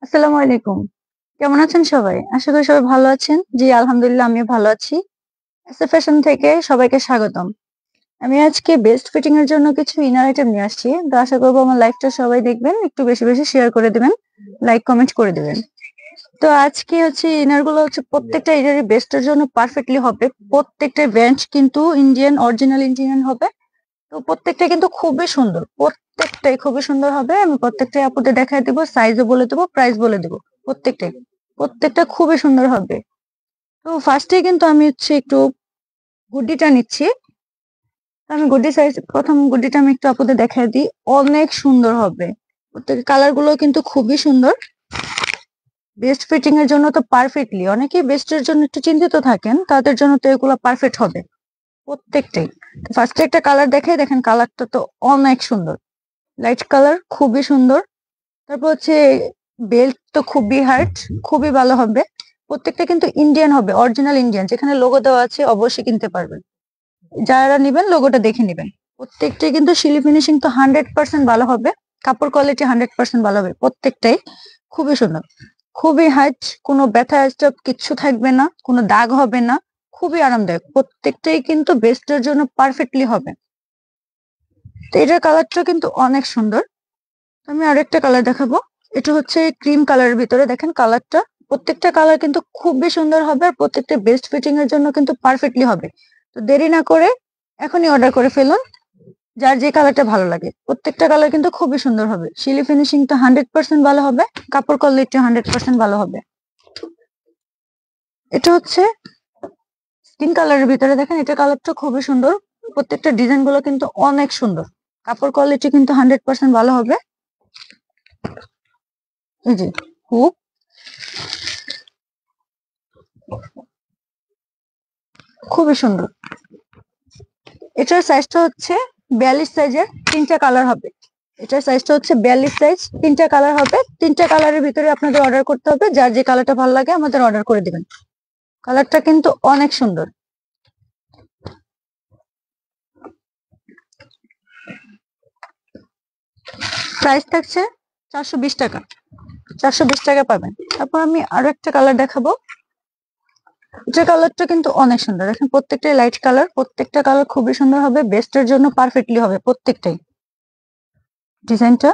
আসসালামু আলাইকুম। কেমন আছেন সবাই? আশা করি সবাই ভালো আছেন। জি, আলহামদুলিল্লাহ আমিও ভালো আছি। এসএ ফ্যাশন থেকে সবাইকে স্বাগতম। আমি আজকে বেস্ট ফিটিং এর জন্য কিছু ইনার আইটেম নিয়ে আসছি। তো আশা করব আমার লাইভটা সবাই দেখবেন। একটু বেশি, বেশি শেয়ার করে দিবেন। লাইক, কমেন্ট করে দিবেন। তো আজকে হচ্ছে ইনার গুলো হচ্ছে প্রত্যেকটা ইনারই বেস্ট এর জন্য পারফেক্টলি হবে। প্রত্যেকটা ব্র্যান্ড কিন্তু ইন্ডিয়ান, অরিজিনাল ইন্ডিয়ান হবে। তো প্রত্যেকটা কিন্তু খুবই সুন্দর। প্রত্যেকটাই খুবই সুন্দর হবে। আমি প্রত্যেকটাই আপুদের দেখায় দিব, সাইজও বলে দেব, প্রাইস বলে দেব। প্রত্যেকটাই। প্রত্যেকটা খুবই সুন্দর হবে। তো ফার্স্টে কিন্তু আমি হচ্ছে একটু গুড্ডিটা নিচ্ছি। তো আমি গুড্ডি সাইজ প্রথম গুড্ডিটা আমি একটু আপুদের দেখায় দিই। অনেক সুন্দর হবে। প্রত্যেকের কালার গুলো কিন্তু খুবই সুন্দর। বেস্ট ফিটিং এর জন্য তো পারফেক্টলি, অনেকেই বেস্টের জন্য একটু চিন্তিত থাকেন, তাদের জন্য তো এগুলো পারফেক্ট হবে প্রত্যেকটাই। ফার্স্টে একটা কালার দেখে দেখেন, কালারটা তো অনেক সুন্দর। লাইট কালার খুবই সুন্দর। তারপর হচ্ছে বেল্ট তো খুবই হার্ড, খুবই ভালো হবে। প্রত্যেকটা কিন্তু ইন্ডিয়ান হবে, অরিজিনাল ইন্ডিয়ান। যেখানে লোগো দেওয়া আছে অবশ্যই কিনতে পারবেন। যারা নিবেন লোগোটা দেখে নিবেন। প্রত্যেকটাই কিন্তু সিলি ফিনিশিং তো 100% ভালো হবে। কাপড় কোয়ালিটি 100% ভালো হবে প্রত্যেকটাই। খুবই সুন্দর, খুবই হাইট, কোনো ব্যথা স্টপ কিচ্ছু থাকবে না, কোনো দাগ হবে না। খুবই আরামদায়ক, প্রত্যেকটাই কিন্তু বেস্টের জন্য পারফেক্টলি হবে। তো এটার কালারটা কিন্তু অনেক সুন্দর। আমি আরেকটা কালার দেখাবো। এটা হচ্ছে ক্রিম কালারের ভিতরে, দেখেন কালারটা। প্রত্যেকটা কালার কিন্তু খুবই সুন্দর হবে, আর প্রত্যেকটা বেস্ট ফিটিং এর জন্য কিন্তু পারফেক্টলি হবে। তো দেরি না করে এখনই অর্ডার করে ফেলুন, যার যে কালারটা ভালো লাগে। প্রত্যেকটা কালার কিন্তু খুবই সুন্দর হবে। সিলি ফিনিশিং তো 100% ভালো হবে, কাপড় কোয়ালিটি 100% ভালো হবে। এটা হচ্ছে স্কিন কালারের ভিতরে, দেখেন এটা কালারটা খুবই সুন্দর। প্রত্যেকটা ডিজাইন গুলো কিন্তু অনেক সুন্দর। কাপড় কোয়ালিটি কিন্তু 100% ভালো হবে। এই যে হুক, খুবই সুন্দর। এটার সাইজটা হচ্ছে 42 সাইজের, তিনটা কালার হবে। এটার সাইজটা হচ্ছে 42 সাইজ, তিনটা কালার হবে। তিনটা কালারের ভিতরে আপনাদের অর্ডার করতে হবে, যার যে কালারটা ভালো লাগে আমাদের অর্ডার করে দিবেন। কালারটা কিন্তু অনেক সুন্দর। প্রাইস থাকছে 420 টাকা। 420 টাকা পাবেন। তারপর আমি আরো একটা কালার দেখাবো। এটা কালারটা কিন্তু অনেক সুন্দর। দেখেন প্রত্যেকটাই লাইট কালার, প্রত্যেকটা কালার খুবই সুন্দর হবে, বেস্টের জন্য পারফেক্টলি হবে প্রত্যেকটাই। ডিজাইনটা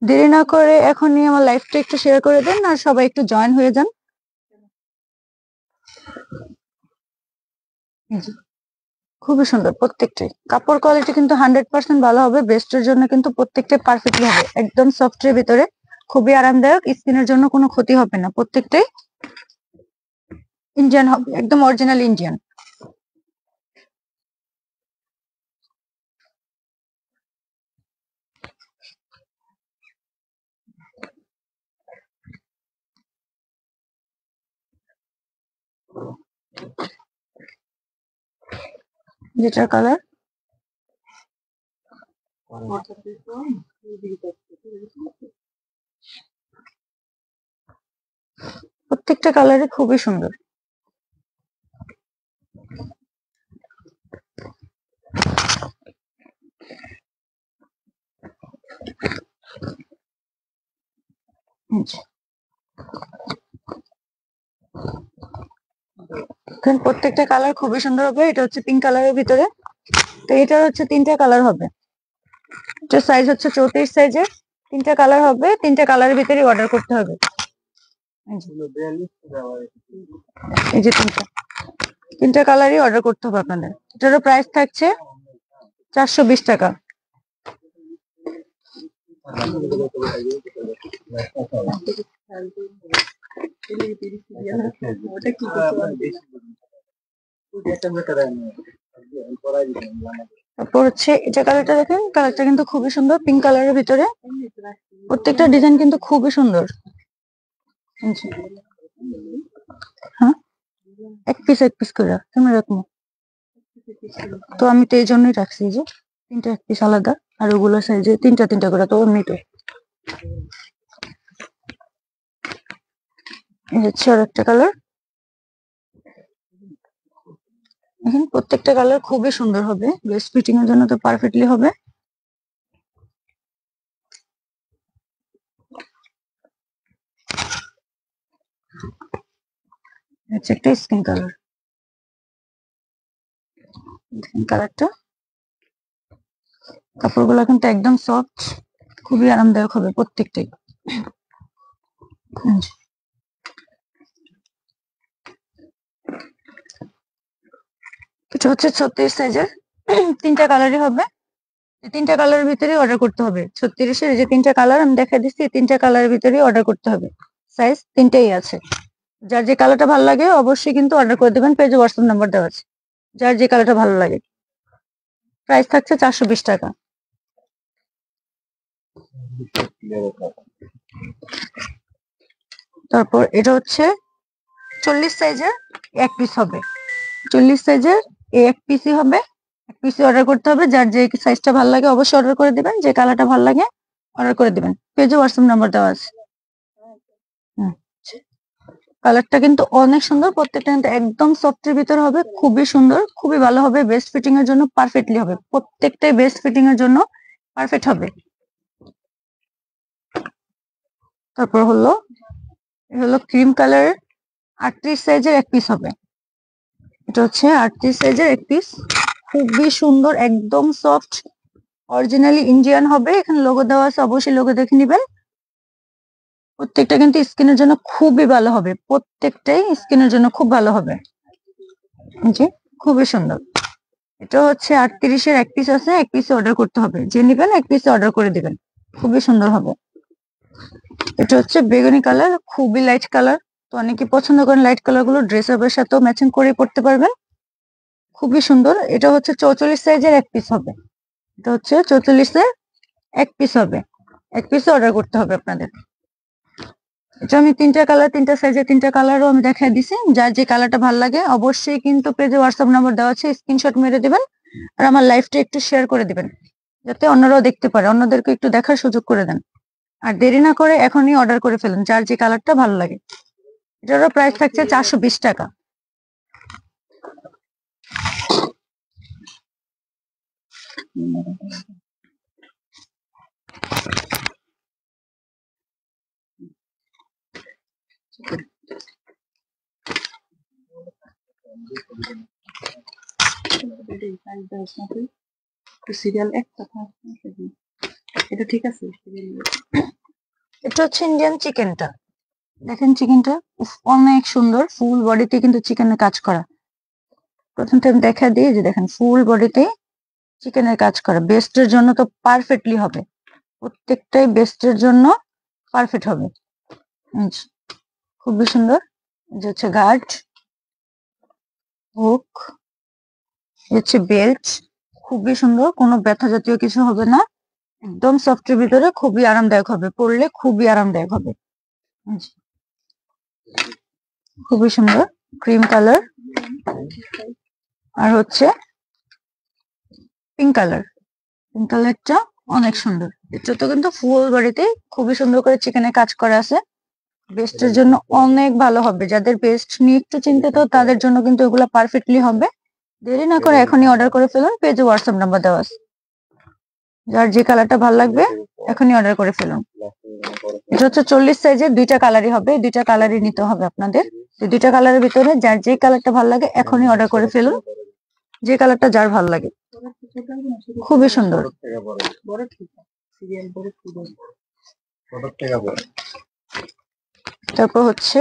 দেরি না করে এখনই আমার লাইফটা একটু শেয়ার করে দেন, আর সবাই একটু জয়েন হয়ে যান। এই যে, খুবই সুন্দর প্রত্যেকটাই। কাপড় কোয়ালিটি কিন্তু 100% ভালো হবে, বেস্টের জন্য কিন্তু প্রত্যেকটাই পারফেক্টলি হবে। একদম সফটের ভিতরে, খুবই আরামদায়ক, স্কিনের জন্য কোনো ক্ষতি হবে না। প্রত্যেকটাই ইন্ডিয়ান হবে, একদম অরিজিনাল ইন্ডিয়ান। যেটার কালার প্রত্যেকটা কালারে খুবই সুন্দর। এই যে, দেখেন প্রত্যেকটা কালার খুবই সুন্দর হবে। এটা হচ্ছে পিঙ্ক কালারের ভিতরে। তো এটার হচ্ছে তিনটা কালার হবে। এটার সাইজ হচ্ছে 34 সাইজের। তিনটা কালার হবে, তিনটা কালারের ভিতরে অর্ডার করতে হবে। এই যে, এই যে তিনটা, তিনটা কালারই অর্ডার করতে হবে আপনাদের। এটারও প্রাইস থাকছে 420 টাকা। তারপর হচ্ছে এটা কালারটা দেখেন, কালারটা কিন্তু খুবই সুন্দর, পিঙ্ক কালারের ভিতরে। প্রত্যেকটা ডিজাইন কিন্তু খুবই সুন্দর। এই যে, হ্যাঁ, এক পিস করে কেমন এরকম। তো আমি তো এই জন্যই রাখছি, এই যে তিনটা এক পিস আলাদা, আর ওগুলো সাইজে তিনটা তিনটা করে। তো এমনি তো এই হচ্ছে আর একটা কালার। দেখেন প্রত্যেকটা কালার খুবই সুন্দর হবে, বেস্ট ফিটিং এর জন্য তো পারফেক্টলি হবে। হচ্ছে একটা স্কিন কালার। দেখেন কালারটা, কাপড়গুলো কিন্তু একদম সফট, খুবই আরামদায়ক হবে প্রত্যেকটাই। এটা হচ্ছে 36 সাইজের, তিনটা কালারই হবে। তিনটা কালারের ভিতরেই অর্ডার করতে হবে। 36-এর যে তিনটা কালার আমি দেখা দিচ্ছি, তিনটা কালারের ভিতরেই অর্ডার করতে হবে। সাইজ তিনটাই আছে। যার যে কালারটা ভালো লাগে অবশ্যই কিন্তু অর্ডার করে দেবেন। পেজে হোয়াটসঅ্যাপ নাম্বার দেওয়া আছে। যার যে কালারটা ভালো লাগে। প্রাইস থাকছে 420 টাকা। তারপর এটা হচ্ছে 40 সাইজের, এক পিস হবে। 40 সাইজের এক পিসই হবে, এক পিসই অর্ডার করতে হবে। যার যে সাইজটা ভালো লাগে অবশ্যই অর্ডার করে দিবেন। যে কালারটা ভালো লাগে অর্ডার করে দিবেন। পেজে হোয়াটসঅ্যাপ নাম্বার দেওয়া আছে। কালারটা কিন্তু অনেক সুন্দর, প্রত্যেকটা কিন্তু একদম সফটের ভিতর হবে, খুবই সুন্দর, খুবই ভালো হবে। বেস্ট ফিটিং এর জন্য পারফেক্টলি হবে, প্রত্যেকটাই বেস্ট ফিটিং এর জন্য পারফেক্ট হবে। তারপর হলো ক্রিম কালার, 38 সাইজের এক পিস হবে। এটা হচ্ছে 38 সাইজের এক পিস, খুবই সুন্দর, একদম সফট, অরিজিনালি ইন্ডিয়ান হবে। এখানে লোগো দেওয়া আছে, অবশ্যই লোগো দেখে নিবেন। প্রত্যেকটা কিন্তু স্কিনের জন্য খুবই ভালো হবে, প্রত্যেকটাই স্কিনের জন্য খুব ভালো হবে। জি, খুবই সুন্দর। এটা হচ্ছে 38-এর এক পিস আছে, এক পিস অর্ডার করতে হবে। যে নিবেন এক পিস অর্ডার করে দিবেন, খুবই সুন্দর হবে। এটা হচ্ছে বেগুনি কালার, খুবই লাইট কালার। তো অনেকে পছন্দ করেন লাইট কালার গুলো, ড্রেস আপের সাথেও ম্যাচিং করে পড়তে পারবেন, খুবই সুন্দর। এটা হচ্ছে 44 সাইজের এক পিস হবে। এটা হচ্ছে 44-এর এক পিস হবে, এক পিস অর্ডার করতে হবে আপনাদের। এটা আমি তিনটা কালার, তিনটা সাইজের তিনটা কালারও আমি দেখাই দিছি। যার যে কালারটা ভালো লাগে অবশ্যই কিন্তু পেজে হোয়াটসঅ্যাপ নাম্বার দেওয়া আছে, স্ক্রিনশট মেরে দিবেন আর আমার লাইভটা একটু শেয়ার করে দিবেন, যাতে অন্যরাও দেখতে পারে, অন্যদেরকে একটু দেখার সুযোগ করে দেন। আর দেরি না করে এখনই অর্ডার করে ফেলুন, যার যে কালারটা ভালো লাগে। এটারও প্রাইস থাকছে 420 টাকা। সিরিয়াল একটা এটা ঠিক আছে। এটা হচ্ছে ইন্ডিয়ান চিকেনটা, দেখেন চিকেনটা অনেক সুন্দর, ফুল বডিতে কিন্তু চিকেনের কাজ করা। প্রথম টাইম দেখা দিয়ে যে দেখেন ফুল বডিতে চিকেনের কাজ করা, বেস্টের জন্য তো পারফেক্টলি হবে, প্রত্যেকটাই বেস্টের জন্য পারফেক্ট হবে। এই যে, খুবই সুন্দর। যে হচ্ছে গার্ড, হুক, হচ্ছে বেল্ট, খুবই সুন্দর, কোনো ব্যথা জাতীয় কিছু হবে না, একদম সফটের ভিতরে, খুবই আরামদায়ক হবে, পরলে খুবই আরামদায়ক হবে। এই যে, খুবই সুন্দর ক্রিম কালার, আর হচ্ছে পিঙ্ক কালার। পিঙ্ক কালারটা অনেক সুন্দর। এটা তো কিন্তু ফুল বডিতে খুবই সুন্দর করে চিকেনের কাজ করা আছে, বেস্টের জন্য অনেক ভালো হবে। যাদের বেস্ট নিয়ে একটু চিন্তিত তাদের জন্য কিন্তু এগুলো পারফেক্টলি হবে। দেরি না করে এখনই অর্ডার করে ফেলুন, পেজে হোয়াটসঅ্যাপ নাম্বার দেওয়া আছে। যার যে কালারটা ভালো লাগবে এখনই অর্ডার করে ফেলুন। এটা হচ্ছে 40 সাইজের, দুইটা কালারই হবে, দুইটা কালারই নিতে হবে আপনাদের। দুইটা কালারের ভিতরে যার যে কালারটা ভালো লাগে এখনই অর্ডার করে ফেলুন, যে কালারটা যার ভালো লাগে, খুবই সুন্দর। তারপর হচ্ছে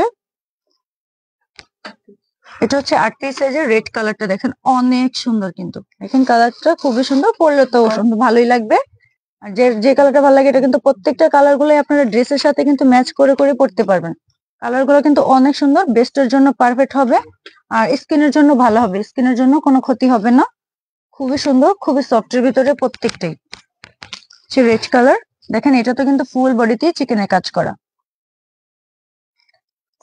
এটা হচ্ছে 38 সাইজের রেড কালারটা, দেখেন অনেক সুন্দর, কিন্তু দেখেন কালারটা খুবই সুন্দর, পরলে তো সুন্দর ভালোই লাগবে। আর যে যে কালারটা ভালো লাগে এটা কিন্তু প্রত্যেকটা কালার গুলোই আপনারা ড্রেসের সাথে কিন্তু ম্যাচ করে করে পড়তে পারবেন। কালার গুলো কিন্তু অনেক সুন্দর, বেস্টের জন্য পারফেক্ট হবে, আর স্কিনের জন্য ভালো হবে, স্কিনের জন্য কোনো ক্ষতি হবে না। খুবই সুন্দর, খুবই সফটের ভিতরে প্রত্যেকটাই। রেড কালার, দেখেন এটা তো কিন্তু ফুল বডিতে চিকেনের কাজ করা,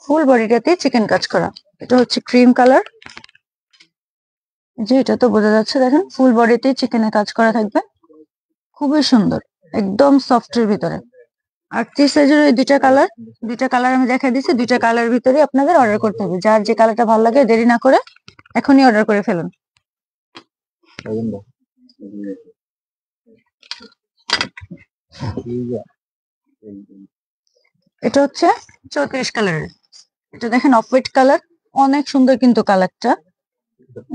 ফুল বডিটাতে চিকেন কাজ করা। এটা হচ্ছে ক্রিম কালার, যে এটা তো বোঝা যাচ্ছে, দেখেন ফুল বডিতে চিকেনের কাজ করা থাকবে, খুবই সুন্দর, একদম সফটের ভিতরে। 38 সাইজের ওই দুইটা কালার, দুইটা কালার আমি দেখা দিচ্ছি, দুইটা কালারের ভিতরে আপনাদের অর্ডার করতে হবে। যার যে কালারটা ভালো লাগে দেরি না করে এখনই অর্ডার করে ফেলুন। এটা হচ্ছে 34 কালারের, এটা দেখেন অফ হোয়াইট কালার, অনেক সুন্দর কিন্তু কালারটা।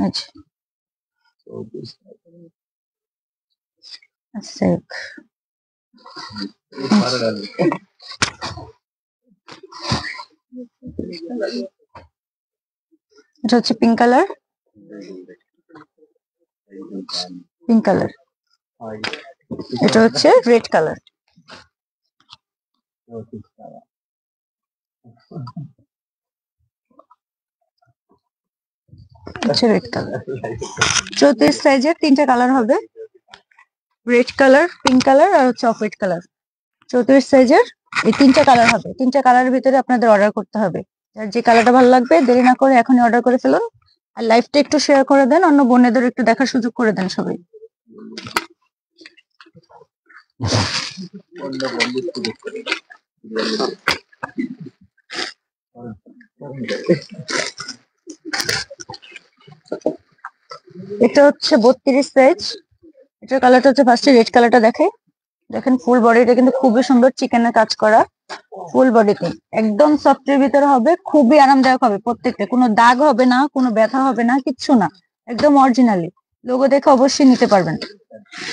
আচ্ছা আচ্ছা, এটা হচ্ছে পিঙ্ক কালার, পিঙ্ক কালার। এটা হচ্ছে রেড কালার, হচ্ছে রেড কালার। 34 সাইজের 3টা কালার হবে, রেড কালার, পিঙ্ক কালার আর হচ্ছে অফ হোয়াইট কালার। 34 সাইজের এই 3টা কালার হবে। 3টা কালারের ভিতরে আপনাদের অর্ডার করতে হবে। আর যে কালারটা ভালো লাগবে দেরি না করে এখনই অর্ডার করে ফেলুন। আর লাইভটা একটু শেয়ার করে দেন, অন্য বোনেদের একটু দেখার সুযোগ করে দেন সবাই। এটা হচ্ছে 32 সাইজ। এটার কালারটা হচ্ছে ফার্স্টে রেড কালারটা দেখে, দেখেন ফুল বডিটা কিন্তু খুবই সুন্দর চিকেনের কাজ করা, ফুল বডিতে একদম সফটের ভিতরে হবে, খুবই আরামদায়ক হবে প্রত্যেকটা, কোনো দাগ হবে না, কোনো ব্যথা হবে না, কিচ্ছু না, একদম অরিজিনালি। লোগো দেখে অবশ্যই নিতে পারবেন।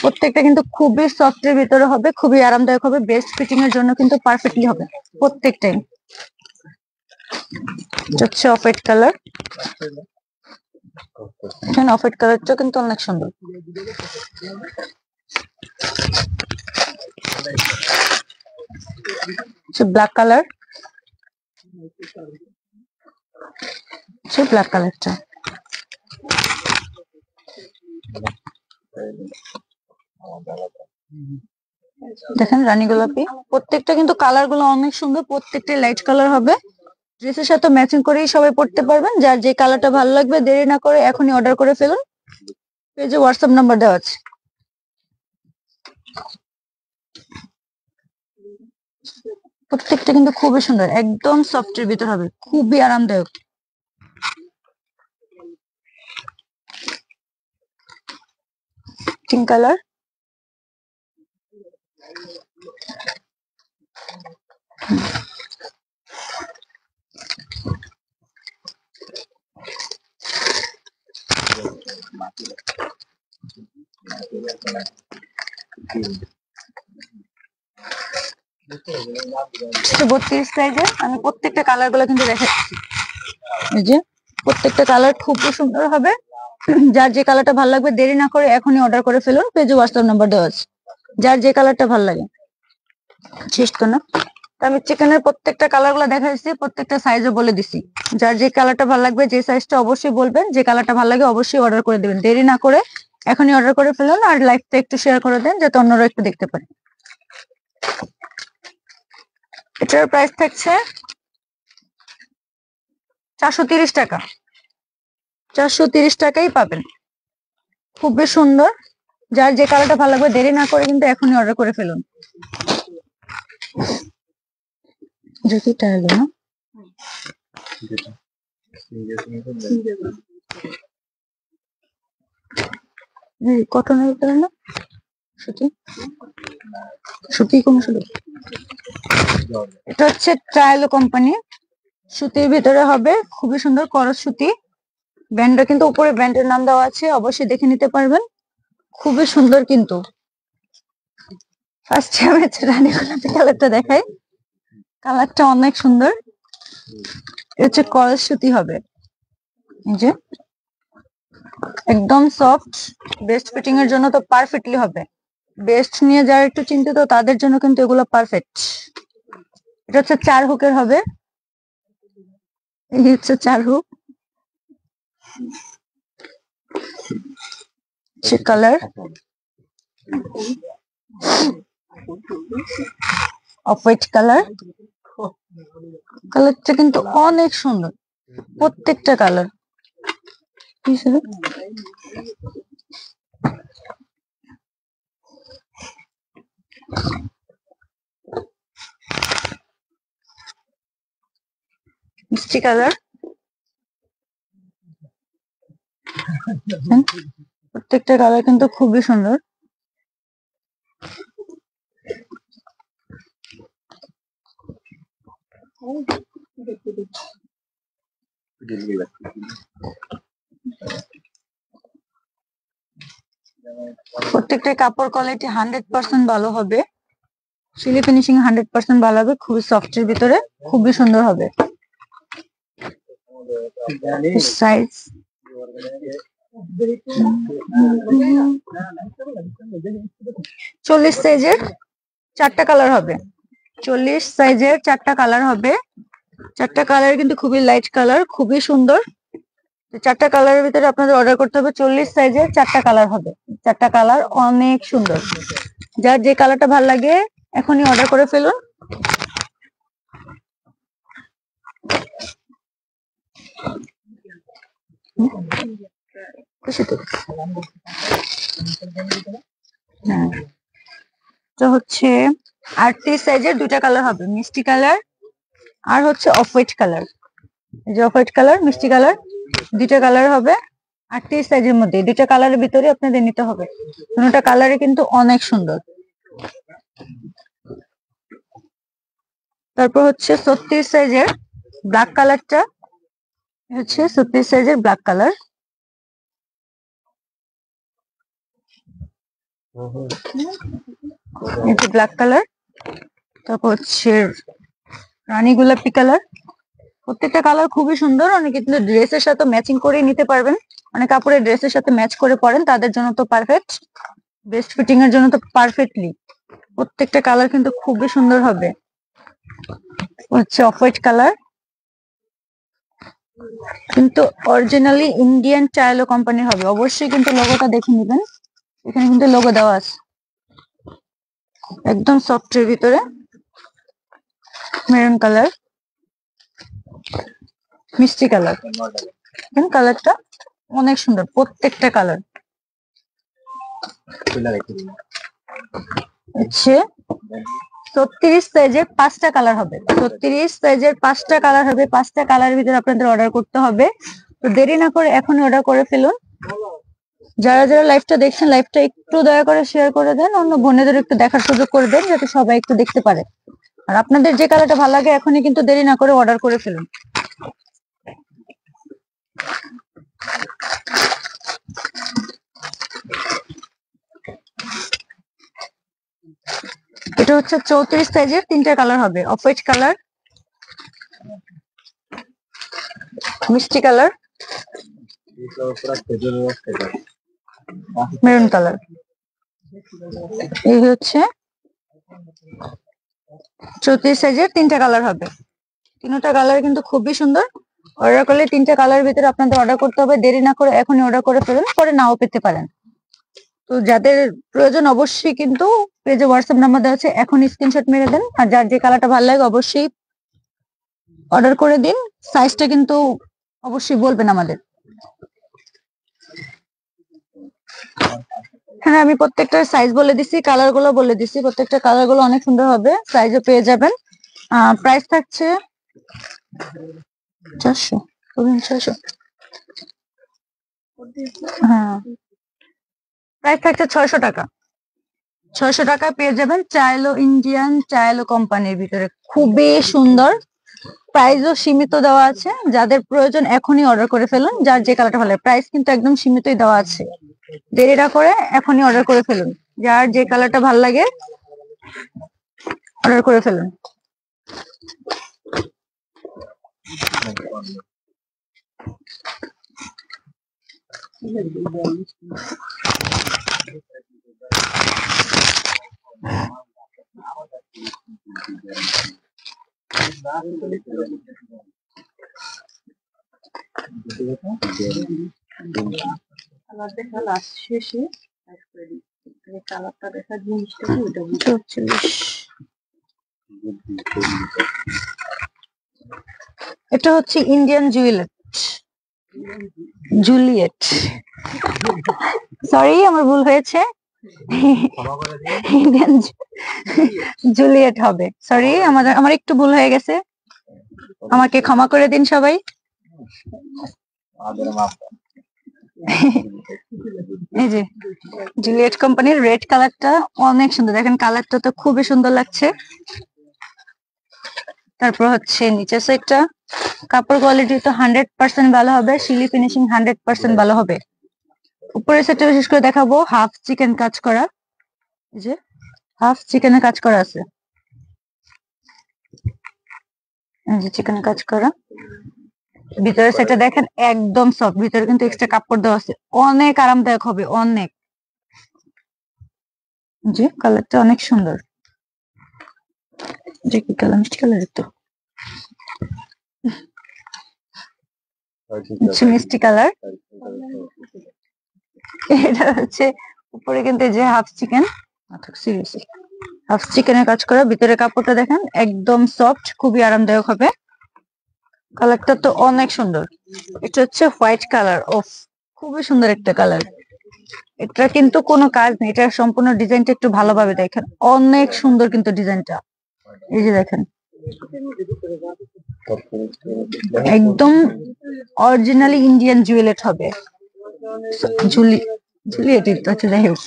প্রত্যেকটা কিন্তু খুবই সফটের ভিতরে হবে, খুবই আরামদায়ক হবে, বেস্ট ফিটিং এর জন্য কিন্তু পারফেক্টলি হবে প্রত্যেকটাই। এটা হচ্ছে অফ হোয়াইট কালার, এখানে অফ হোয়াইট কালারটা কিন্তু অনেক সুন্দর। ব্ল্যাক কালার, ব্ল্যাক কালারটা। দেখেন রানী গোলাপি, প্রত্যেকটা কিন্তু কালার গুলো অনেক সুন্দর, প্রত্যেকটা লাইট কালার হবে, ড্রেসের সাথে ম্যাচিং করেই সবাই পড়তে পারবেন। যার যে কালারটা ভালো লাগবে দেরি না করে এখনই অর্ডার করে ফেলুন, পেজে হোয়াটসঅ্যাপ নাম্বার দেওয়া আছে। প্রত্যেকটা কিন্তু খুবই সুন্দর, একদম সফটের ভিতর হবে, খুবই আরামদায়ক। পিঙ্ক কালার, এটা 32 সাইজের। আমি প্রত্যেকটা কালার গুলো কিন্তু দেখাচ্ছি, এই যে প্রত্যেকটা কালার খুব সুন্দর হবে। যার যে কালারটা ভালো লাগবে দেরি না করে এখনই অর্ডার করে ফেলুন, পেজে হোয়াটসঅ্যাপ নাম্বার দেওয়া আছে। যার যে কালারটা ভালো লাগে। শেষ তো না, তো আমি চিকেনের প্রত্যেকটা কালার গুলো দেখাচ্ছি, প্রত্যেকটা সাইজও বলে দিছি। যার যে কালারটা ভালো লাগবে, যে সাইজটা অবশ্যই বলবেন, যে কালারটা ভালো লাগে অবশ্যই অর্ডার করে দেবেন, দেরি না করে এখনই অর্ডার করে ফেলুন। আর লাইভটা একটু শেয়ার করে দেন যাতে অন্যরা একটু দেখতে পারে। এটার প্রাইস থাকছে 430 টাকা, 430 টাকাই পাবেন, খুবই সুন্দর। যার যে কালারটা ভালো লাগবে দেরি না করে কিন্তু এখনই অর্ডার করে ফেলুন। জ্যোতিটা এলো না, কটনের ভিতরে না, সুতি, সুতি কোন সুতি? এটা হচ্ছে ট্রায়ালো কোম্পানি, সুতির ভিতরে হবে, খুবই সুন্দর করস সুতি। ব্র্যান্ডটা কিন্তু উপরে ব্র্যান্ডের নাম দেওয়া আছে, অবশ্যই দেখে নিতে পারবেন, খুবই সুন্দর কিন্তু। ফার্স্টে আমি হচ্ছে রানী গোলাপি কালারটা দেখাই, কালারটা অনেক সুন্দর। এটা হচ্ছে করস সুতি হবে, এই যে একদম সফট, বেস্ট ফিটিং এর জন্য তো পারফেক্টলি হবে। বেস্ট নিয়ে যারা একটু চিন্তিত তাদের জন্য কিন্তু এগুলো পারফেক্ট। এটা হচ্ছে 4 হুকের হবে, এই হচ্ছে 4 hook. Colour off white colour, কালারটা কিন্তু অনেক সুন্দর প্রত্যেকটা কালার। মিষ্টি কালার, প্রত্যেকটা কালার কিন্তু খুবই সুন্দর। প্রত্যেকটা কাপড় কোয়ালিটি 100% ভালো হবে, সিলি ফিনিশিং 100% ভালো হবে, খুবই সফটের ভিতরে, খুবই সুন্দর হবে। সাইজ 40 সাইজের 4টা কালার হবে, 40 সাইজের 4টা কালার হবে। 4টা কালার কিন্তু খুবই লাইট কালার, খুবই সুন্দর। 4টা কালারের ভিতরে আপনাদের অর্ডার করতে হবে, 40 সাইজের 4টা কালার হবে। 4টা কালার অনেক সুন্দর, যার যে কালারটা ভালো লাগে এখনই অর্ডার করে ফেলুন। হ্যাঁ, তো হচ্ছে 38 সাইজের 2টা কালার হবে, মিষ্টি কালার আর হচ্ছে অফ হোয়াইট কালার। এই যে অফ হোয়াইট কালার, মিষ্টি কালার, 2টা কালার হবে 38 সাইজের মধ্যে। 2টা কালারের ভিতরে আপনাদের নিতে হবে, দুটোটা কালারে কিন্তু অনেক সুন্দর। তারপর হচ্ছে 36 সাইজের ব্ল্যাক কালারটা, হচ্ছে 36 সাইজের ব্ল্যাক কালার। এই যে ব্ল্যাক কালার, তারপর হচ্ছে রানী গোলাপি কালার। প্রত্যেকটা কালার খুবই সুন্দর, অনেকে কিন্তু ড্রেসের সাথে ম্যাচিং করে নিতে পারবেন, মানে কাপড়ের ড্রেসের সাথে ম্যাচ করে পরেন, তাদের জন্য তো পারফেক্ট, বেস্ট ফিটিং এর জন্য তো পারফেক্টলি। প্রত্যেকটা কালার কিন্তু খুবই সুন্দর হবে। হচ্ছে অফ হোয়াইট কালার, কিন্তু অরিজিনালি ইন্ডিয়ান চাইলো কোম্পানির হবে, অবশ্যই কিন্তু লোগোটা দেখে নেবেন, এখানে কিন্তু লোগো দেওয়া আছে। একদম সফটের ভিতরে মেরুন কালার, মিষ্টি কালার, কালারটা অনেক সুন্দর প্রত্যেকটা কালার। হচ্ছে 36 সাইজের 5টা কালার হবে, 36 সাইজের 5টা কালার হবে। 5টা কালারের ভিতরে আপনাদের অর্ডার করতে হবে, তো দেরি না করে এখনই অর্ডার করে ফেলুন। যারা যারা লাইভটা দেখছেন, লাইভটা একটু দয়া করে শেয়ার করে দেন, অন্য বোনেদের একটু দেখার সুযোগ করে দেন, যাতে সবাই একটু দেখতে পারে। আর আপনাদের যে কালারটা ভালো লাগে এখনই কিন্তু দেরি না করে অর্ডার করে ফেলুন। এটা হচ্ছে 34 সাইজের 3টা কালার হবে, অফ হোয়াইট কালার, মিষ্টি কালার, মেরুন কালার। এই হচ্ছে 34 সাইজের 3টা কালার হবে, 3টা কালার কিন্তু খুবই সুন্দর। অর্ডার করলে 3টা কালারের ভিতরে আপনাদের অর্ডার করতে হবে, দেরি না করে এখনই অর্ডার করে ফেলুন, পরে নাও পেতে পারেন। তো যাদের প্রয়োজন অবশ্যই কিন্তু পেজে হোয়াটসঅ্যাপ নাম্বার দেওয়া আছে, এখন স্ক্রিনশট মেরে দেন। আর যার যে কালারটা ভালো লাগে অবশ্যই অর্ডার করে দিন, সাইজটা কিন্তু অবশ্যই বলবেন আমাদের। হ্যাঁ, আমি প্রত্যেকটা সাইজ বলে দিছি, কালার গুলো বলে দিছি, প্রত্যেকটা কালার গুলো অনেক সুন্দর হবে, সাইজও পেয়ে যাবেন। প্রাইস থাকছে 400, 600। হ্যাঁ, প্রাইস থাকছে 600 টাকা। 600 টাকায় পেয়ে যাবেন চাইলো ইন্ডিয়ান চাইলো কোম্পানির ভিতরে, খুবই সুন্দর। প্রাইসও সীমিত দেওয়া আছে, যাদের প্রয়োজন এখনই অর্ডার করে ফেলুন, যার যে কালারটা ভালো লাগে। প্রাইস কিন্তু একদম সীমিতই দেওয়া আছে, দেরি না করে এখনই অর্ডার করে ফেলুন, যার যে কালারটা ভালো লাগে অর্ডার করে ফেলুন। কালারটা দেখা জিনিসটা কি ওটা 44। এটা হচ্ছে ইন্ডিয়ান জুলিয়েট, সরি আমার ভুল হয়েছে, ইন্ডিয়ান জুলিয়েট হবে, সরি আমার একটু ভুল হয়ে গেছে, আমাকে ক্ষমা করে দিন সবাই। এই যে জুলিয়েট কোম্পানির রেড কালারটা অনেক সুন্দর, দেখেন কালারটা তো খুবই সুন্দর লাগছে। তারপর হচ্ছে নিচের সাইডটা, কাপড় কোয়ালিটি তো 100% ভালো হবে, শিলি ফিনিশিং 100% ভালো হবে। উপরের সাইডটা বিশেষ করে দেখাবো, হাফ চিকেন কাজ করা, এই যে হাফ চিকেনের কাজ করা আছে, এই যে চিকেনের কাজ করা। ভিতরের সাইডটা দেখেন একদম সফট, ভিতরে কিন্তু এক্সট্রা কাপড় দেওয়া আছে, অনেক আরামদায়ক হবে, অনেক। যে কালারটা অনেক সুন্দর, যে কি কালার, মিষ্টি কালার তো, মিষ্টি কালার। এটা হচ্ছে উপরে কিন্তু এই যে হাফ চিকেন, সিরিয়াসলি হাফ চিকেনের কাজ করা, ভিতরে কাপড়টা দেখেন একদম সফট, খুবই আরামদায়ক হবে। কালারটা তো অনেক সুন্দর। এটা হচ্ছে হোয়াইট কালার, অফ খুবই সুন্দর একটা কালার। এটা কিন্তু কোনো কাজ নেই, এটা সম্পূর্ণ ডিজাইনটা একটু ভালোভাবে দেখেন, অনেক সুন্দর কিন্তু ডিজাইনটা। এই যে দেখেন একদম অরিজিনালি ইন্ডিয়ান জুয়েলেট হবে, জুলিয়েট হচ্ছে, যাই হোক।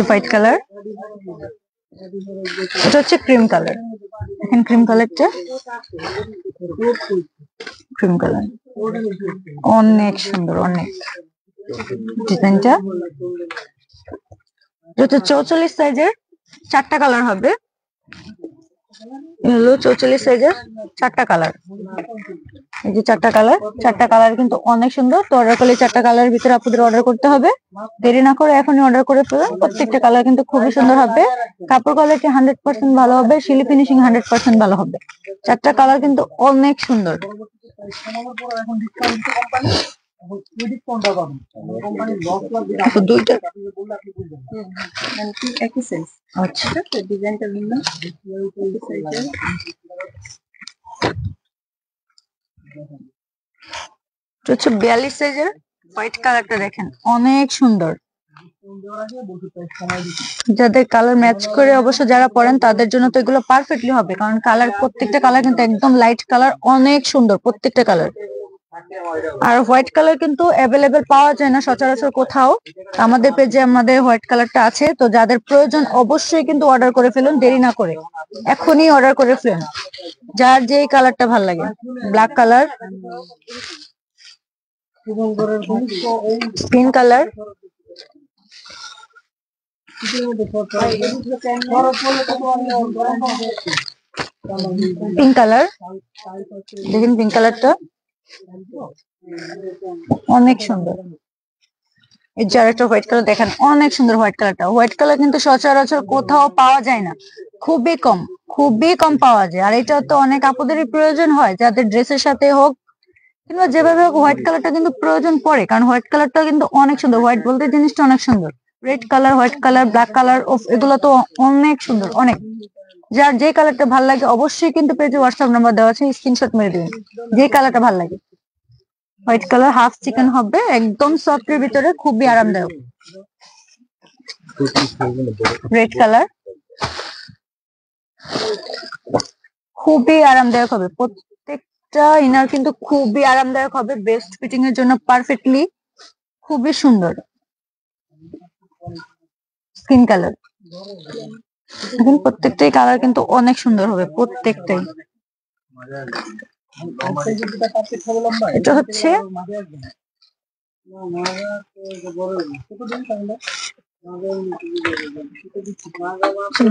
হোয়াইট কালার, এটা হচ্ছে ক্রিম কালার, দেখেন ক্রিম কালারটা, ক্রিম কালার অনেক সুন্দর, অনেক ডিজাইনটা। এটা 44 সাইজের 4টা কালার হবে, হলো 44 সাইজের 4টা কালার, এই যে 4টা কালার, 4টা কালার কিন্তু অনেক সুন্দর। তো অর্ডার করলে 4টা কালারের ভিতরে আপনাদের অর্ডার করতে হবে, দেরি না করে এখনই অর্ডার করে ফেলুন। প্রত্যেকটা কালার কিন্তু খুবই সুন্দর হবে, কাপড় কোয়ালিটি 100% ভালো হবে, শিলি ফিনিশিং 100% ভালো হবে। 4টা কালার কিন্তু অনেক সুন্দর। দুইটা একই সাইজ, আচ্ছা, ডিজাইনটা ভিন্ন, একই সাইজের। এটা হচ্ছে 42 সাইজের হোয়াইট কালারটা, দেখেন অনেক সুন্দর। যাদের কালার ম্যাচ করে অবশ্য যারা পরেন তাদের জন্য তো এগুলো পারফেক্টলি হবে, কারণ কালার প্রত্যেকটা কালার কিন্তু একদম লাইট কালার, অনেক সুন্দর প্রত্যেকটা কালার। আর হোয়াইট কালার কিন্তু অ্যাভেলেবেল পাওয়া যায় না সচরাচর কোথাও, আমাদের পেজে আমাদের হোয়াইট কালারটা আছে। তো যাদের প্রয়োজন অবশ্যই কিন্তু অর্ডার করে ফেলুন, দেরি না করে এখনই অর্ডার করে ফেলুন, যার যেই কালারটা ভালো লাগে। Black colour, skin colour, pink colour, দেখেন পিঙ্ক কালারটা অনেক সুন্দর। এই যে আরেকটা হোয়াইট কালার দেখেন, অনেক সুন্দর হোয়াইট কালারটা। হোয়াইট কালার কিন্তু সচরাচর কোথাও পাওয়া যায় না, খুবই কম, খুবই কম পাওয়া যায়। আর এটা তো অনেক আপুদেরই প্রয়োজন হয়, যাদের ড্রেসের সাথে হোক কিংবা যেভাবে হোক, হোয়াইট কালারটা কিন্তু প্রয়োজন পড়ে, কারণ হোয়াইট কালারটা কিন্তু অনেক সুন্দর। হোয়াইট বলতে জিনিসটা অনেক সুন্দর, red colour, white colour, black colour, এগুলো তো অনেক সুন্দর, অনেক। যার যে কালারটা ভালো লাগে অবশ্যই কিন্তু পেজে হোয়াটসঅ্যাপ নাম্বার দেওয়া আছে, স্ক্রিনশট মেরে দিন যে কালারটা ভালো লাগে। হোয়াইট কালার, হাফ চিকেন হবে, একদম সফট এর ভিতরে, খুবই আরামদায়ক। রেড কালার, খুবই আরামদায়ক হবে, প্রত্যেকটা ইনার কিন্তু খুবই আরামদায়ক হবে, বেস্ট ফিটিং এর জন্য পারফেক্টলি, খুবই সুন্দর। স্কিন কালার, এখন প্রত্যেকটাই কালার কিন্তু অনেক সুন্দর হবে, প্রত্যেকটাই। এটা হচ্ছে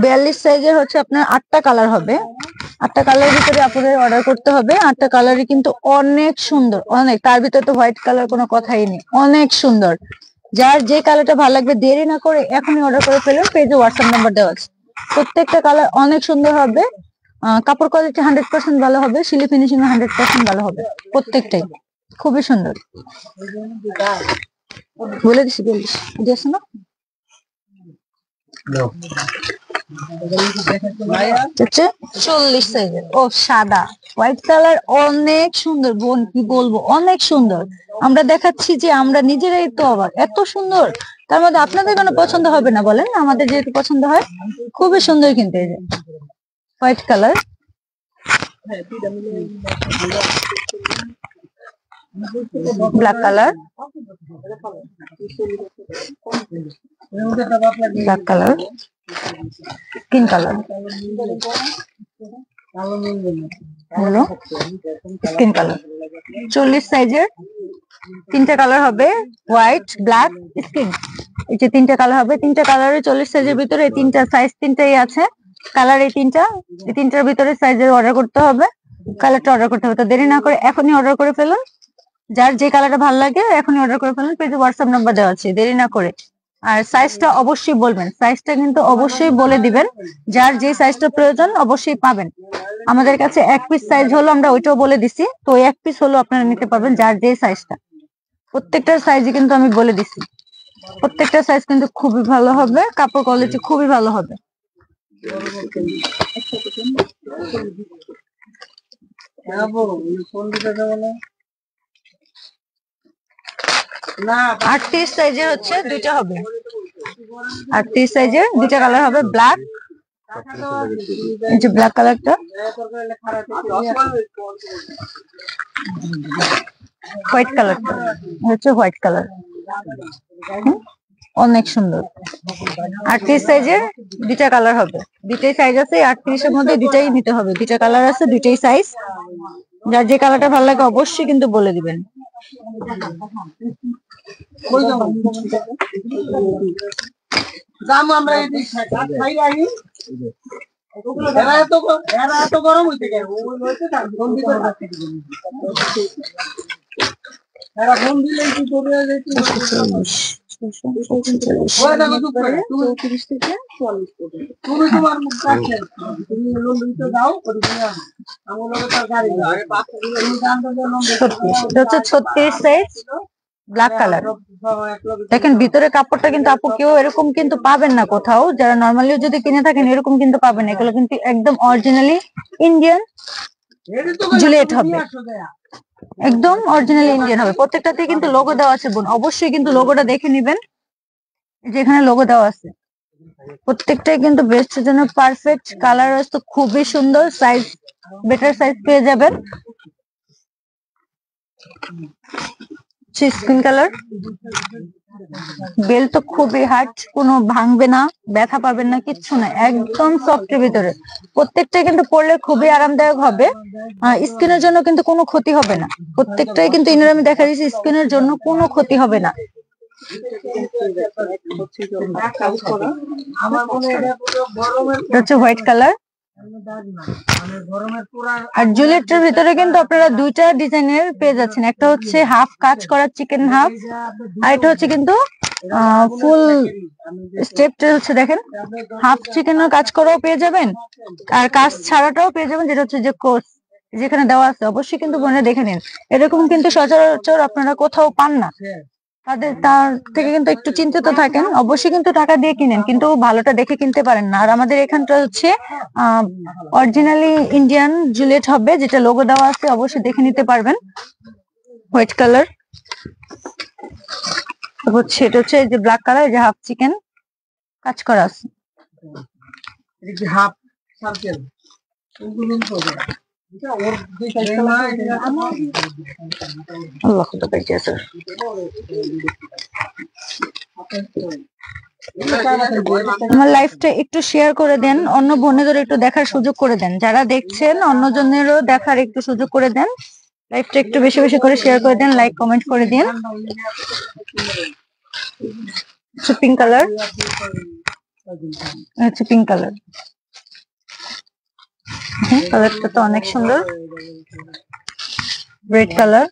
42 সাইজের, হচ্ছে আপনার 8টা কালার হবে, 8টা কালারের ভিতরে আপনাদের অর্ডার করতে হবে। 8টা কালারই কিন্তু অনেক সুন্দর, অনেক। তার ভিতরে তো হোয়াইট কালার কোনো কথাই নেই, অনেক সুন্দর। যার যে কালারটা ভালো লাগবে দেরি না করে এখনই অর্ডার করে ফেলুন, পেজে হোয়াটসঅ্যাপ নাম্বার দেওয়া আছে। প্রত্যেকটা কালার অনেক সুন্দর হবে, কাপড় কোয়ালিটি 100% ভালো হবে, শিলি ফিনিশিং 100% ভালো হবে, প্রত্যেকটাই খুবই সুন্দর। বলে দিছি, বলিস না। হচ্ছে 40 সাইজের, ও সাদা হোয়াইট কালার, অনেক সুন্দর বোন, কি বলবো, অনেক সুন্দর। আমরা দেখাচ্ছি যে আমরা নিজেরাই তো অবাক, এত সুন্দর। তার মধ্যে আপনাদের কোনো পছন্দ হবে না বলেন, আমাদের যেহেতু পছন্দ হয়, খুবই সুন্দর। কিন্তু এই যে white colour, black colour, black colour, skin colour, হলো স্কিন কালার। 40 সাইজের তিনটা কালার হবে, হোয়াইট, ব্ল্যাক, স্কিন। এই যে তিনটা কালার হবে, তিনটা কালারে 40 সাইজের ভিতরে এই তিনটা সাইজ তিনটাই আছে। কালার এই তিনটার ভিতরে সাইজের অর্ডার করতে হবে, কালারটা অর্ডার করতে হবে। তো দেরি না করে এখনই অর্ডার করে ফেলুন। যার যে কালারটা ভালো লাগে এখনই অর্ডার করে ফেলুন। পেজে হোয়াটসঅ্যাপ নাম্বার দেওয়া আছে, দেরি না করে। আর সাইজটা অবশ্যই বলবেন, সাইজটা কিন্তু অবশ্যই বলে দিবেন। যার যে সাইজটা প্রয়োজন অবশ্যই পাবেন। আমাদের কাছে এক পিস সাইজ হলো, আমরা ওইটাও বলে দিছি। তো এক পিস হলো আপনারা নিতে পারবেন, যার যে সাইজটা। প্রত্যেকটা সাইজই কিন্তু আমি বলে দিছি। প্রত্যেকটা সাইজ কিন্তু খুবই ভালো হবে, কাপড় কোয়ালিটি খুবই ভালো হবে। 38 সাইজের হচ্ছে দুইটা হবে, 38 সাইজের দুইটা কালার হবে, ব্ল্যাক, এই যে ব্ল্যাক কালারটা, হোয়াইট কালারটা হচ্ছে হোয়াইট কালার, অনেক সুন্দর। 38 সাইজের দুইটা কালার হবে, দুইটাই সাইজ আছে। 38 এর মধ্যে দুইটাই নিতে হবে, দুইটা কালার আছে, দুইটাই সাইজ। যার যে কালারটা ভালো লাগে অবশ্যই কিন্তু বলে দিবেন। হচ্ছে 36 সাইজ, ব্ল্যাক কালার। দেখেন ভিতরে কাপড়টা কিন্তু আপু কেউ এরকম কিন্তু পাবেন না কোথাও, যারা নর্মালিও যদি কিনে থাকেন এরকম কিন্তু পাবেন না। এগুলো কিন্তু একদম অরিজিনালি ইন্ডিয়ান জুলিয়েট হবে, একদম অরিজিনালি ইন্ডিয়ান হবে। প্রত্যেকটাতে কিন্তু লোগো দেওয়া আছে বোন, অবশ্যই কিন্তু লোগোটা দেখে নিবেন, যেখানে লোগো দেওয়া আছে। প্রত্যেকটাই কিন্তু বেস্টের জন্য পারফেক্ট। কালার তো খুবই সুন্দর, সাইজ বেটার সাইজ পেয়ে যাবেন। স্কিন কালার, বেল তো খুবই হার্ড, কোনো ভাঙবে না, ব্যথা পাবেন না, কিচ্ছু না, একদম সফটের ভিতরে। প্রত্যেকটা কিন্তু পরলে খুবই আরামদায়ক হবে, স্কিনের জন্য কিন্তু কোনো ক্ষতি হবে না। প্রত্যেকটাই কিন্তু ইনার আমি দেখা দিচ্ছি, স্কিনের জন্য কোনো ক্ষতি হবে না। হচ্ছে হোয়াইট কালার। আর জুলিয়েটের ভিতরে কিন্তু আপনারা দুইটা ডিজাইনের পেয়ে যাচ্ছেন, একটা হচ্ছে হাফ কাজ করা চিকেন হাফ, আর এটা হচ্ছে কিন্তু ফুল স্টেপটা হচ্ছে দেখেন হাফ চিকেনের কাজ করাও পেয়ে যাবেন, আর কাজ ছাড়াটাও পেয়ে যাবেন, যেটা হচ্ছে যে কোর্স যেখানে দেওয়া আছে। অবশ্যই কিন্তু মনে দেখে নিন, এরকম কিন্তু সচরাচর আপনারা কোথাও পান না। তার থেকে কিন্তু একটু চিন্তিত থাকেন, অবশ্যই কিন্তু টাকা দিয়ে কিনেন, কিন্তু ভালোটা দেখে কিনতে পারেন না। আর আমাদের এখানটা হচ্ছে অরিজিনালি ইন্ডিয়ান জুলিয়েট হবে, যেটা লোগো দেওয়া আছে, অবশ্যই দেখে নিতে পারবেন। হোয়াইট কালার হচ্ছে, এটা হচ্ছে যে ব্ল্যাক কালার, যে হাফ চিকেন কাজ করা আছে। আল্লাহ খুদা বেঁচে আছে। আমার লাইফটা একটু শেয়ার করে দেন, অন্য বোনেদের একটু দেখার সুযোগ করে দেন, যারা দেখছেন অন্য জনেরও দেখার একটু সুযোগ করে দেন। লাইফটা একটু বেশি বেশি করে শেয়ার করে দেন, লাইক কমেন্ট করে দিন। পিঙ্ক কালার, হচ্ছে পিঙ্ক কালার, কালারটা তো অনেক সুন্দর। রেড কালার,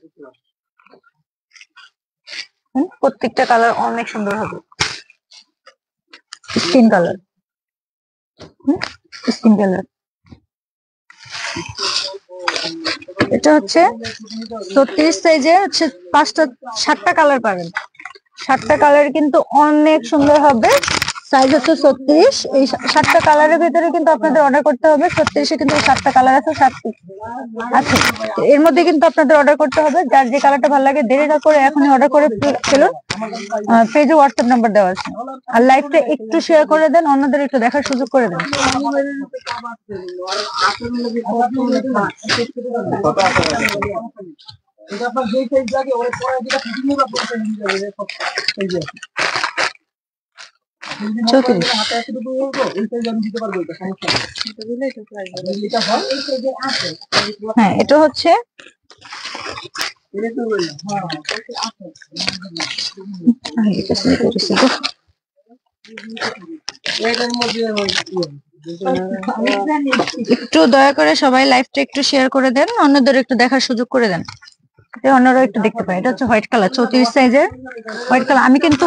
প্রত্যেকটা কালার অনেক সুন্দর হবে। স্কিন কালার, স্কিন কালার, এটা হচ্ছে 36 সাইজে, হচ্ছে 7টা কালার পাবেন। 7টা কালার কিন্তু অনেক সুন্দর হবে। সাইজ হচ্ছে 36। এই 7টা কালারের ভিতরে কিন্তু আপনাদের অর্ডার করতে হবে। 36-এ কিন্তু 7টা কালার আছে, 7 পিস আছে। এর মধ্যে কিন্তু আপনাদের অর্ডার করতে হবে, যার যে কালারটা ভালো লাগে দেরি না করে এখনই অর্ডার করে ফেলুন। পেজে হোয়াটসঅ্যাপ নাম্বার দেওয়া আছে। আর লাইভটা একটু শেয়ার করে দেন, অন্যদের একটু দেখার সুযোগ করে দেন। 34। হাতে আছে দুটো বলবো এই সাইজ আমি দিতে পারবো এটা সমস্যা নেই এটা দিলে এটা প্রাইস এটা হয় এই সাইজে আছে হ্যাঁ, এটা হচ্ছে এটা তো বললাম হ্যাঁ এটা আছে এটার মধ্যে একটু দয়া করে সবাই লাইভটা একটু শেয়ার করে দেন, অন্যদের একটু দেখার সুযোগ করে দেন, অন্যরা একটু দেখতে পায়। এটা হচ্ছে হোয়াইট কালার, 34 সাইজের হোয়াইট কালার। আমি কিন্তু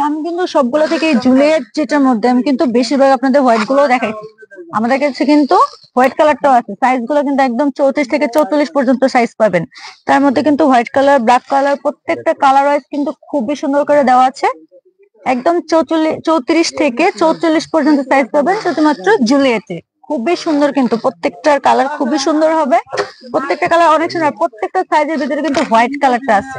আমি কিন্তু সবগুলো থেকে জুলিয়েট যেটার মধ্যে আমি কিন্তু বেশিরভাগ আপনাদের হোয়াইট গুলো দেখাইছি। আমাদের কাছে কিন্তু হোয়াইট কালারটাও আছে, সাইজ গুলো কিন্তু একদম 34 থেকে 44 পর্যন্ত সাইজ পাবেন। তার মধ্যে কিন্তু হোয়াইট কালার, ব্ল্যাক কালার প্রত্যেকটা কালার ওয়াইজ কিন্তু খুবই সুন্দর করে দেওয়া আছে। একদম 34 থেকে 44 পর্যন্ত সাইজ পাবেন শুধুমাত্র জুলিয়েটে। খুবই সুন্দর, কিন্তু প্রত্যেকটার কালার খুবই সুন্দর হবে, প্রত্যেকটা কালার অনেক সুন্দর। প্রত্যেকটা সাইজের ভিতরে কিন্তু হোয়াইট কালারটা আছে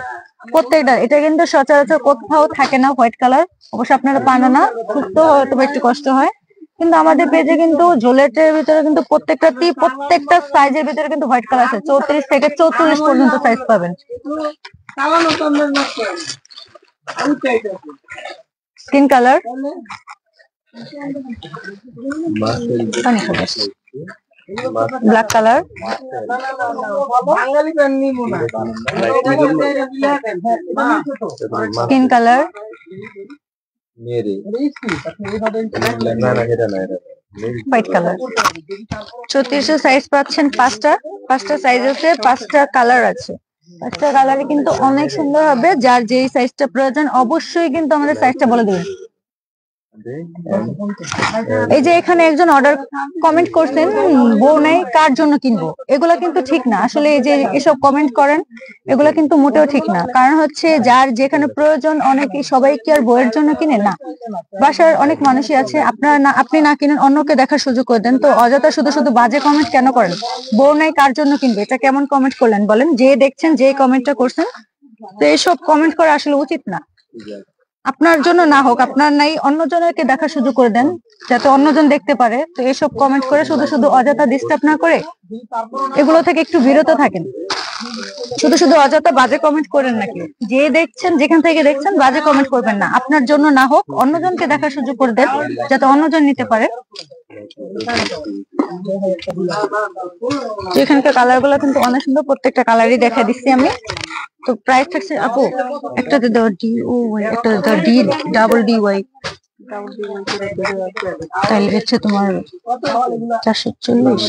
প্রত্যেকটা। এটা কিন্তু সচরাচর কোথাও থাকে না হোয়াইট কালার, অবশ্য আপনারা পানো না, খুঁজতে হয়তো একটু কষ্ট হয়। কিন্তু আমাদের পেজে কিন্তু জুলিয়েটের ভিতরে কিন্তু প্রত্যেকটা সাইজের ভিতরে কিন্তু হোয়াইট কালার আছে। 34 থেকে 44 পর্যন্ত সাইজ পাবেন। Skin colour, black colour, skin colour, white colour. 34 size পাচ্ছেন, পাঁচটা সাইজ আছে, পাঁচটা কালার আছে। পাঁচটা কালারে কিন্তু অনেক সুন্দর হবে। যার যেই সাইজটা প্রয়োজন অবশ্যই কিন্তু আমাদের সাইজটা বলে দেবেন। এই যে এখানে একজন অর্ডার কমেন্ট করছেন, বউ নাই কার জন্য কিনবো, এগুলা কিন্তু ঠিক না আসলে। এই যে এসব কমেন্ট করেন এগুলা কিন্তু মোটেও ঠিক না। কারণ হচ্ছে যার যেখানে প্রয়োজন, অনেকে সবাই কি আর বউয়ের জন্য কিনে না, বাসার অনেক মানুষই আছে। আপনি না কিনেন, অন্যকে দেখার সুযোগ করে দেন। তো অযথা শুধু শুধু বাজে কমেন্ট কেন করেন? বউ নাই কার জন্য কিনবে, এটা কেমন কমেন্ট করলেন বলেন? যে দেখছেন, যে কমেন্টটা করছেন, তো এইসব কমেন্ট করা আসলে উচিত না। আপনার জন্য না হোক, আপনার নাই, অন্যজনকে দেখার সুযোগ করে দেন, যাতে অন্যজন দেখতে পারে। তো এসব কমেন্ট করে শুধু শুধু অযথা ডিস্টার্ব না করে এগুলো থেকে একটু বিরত থাকেন। শুধু শুধু অযথা বাজে কমেন্ট করেন নাকি? যে দেখছেন, যেখান থেকে দেখছেন, বাজে কমেন্ট করবেন না। আপনার জন্য না হোক, অন্যজনকে দেখার সুযোগ করে দেন, যাতে অন্যজন নিতে পারে। তো এখানকার কালার গুলো কিন্তু অনেক সুন্দর, প্রত্যেকটা কালারই দেখা দিচ্ছি আমি। তো প্রাইস থাকছে আপু, একটাতে দাও ডি ও ওয়াই, একটাতে দাও ডি ডাবল ডি ওয়াই, তাহলে হচ্ছে তোমার 440,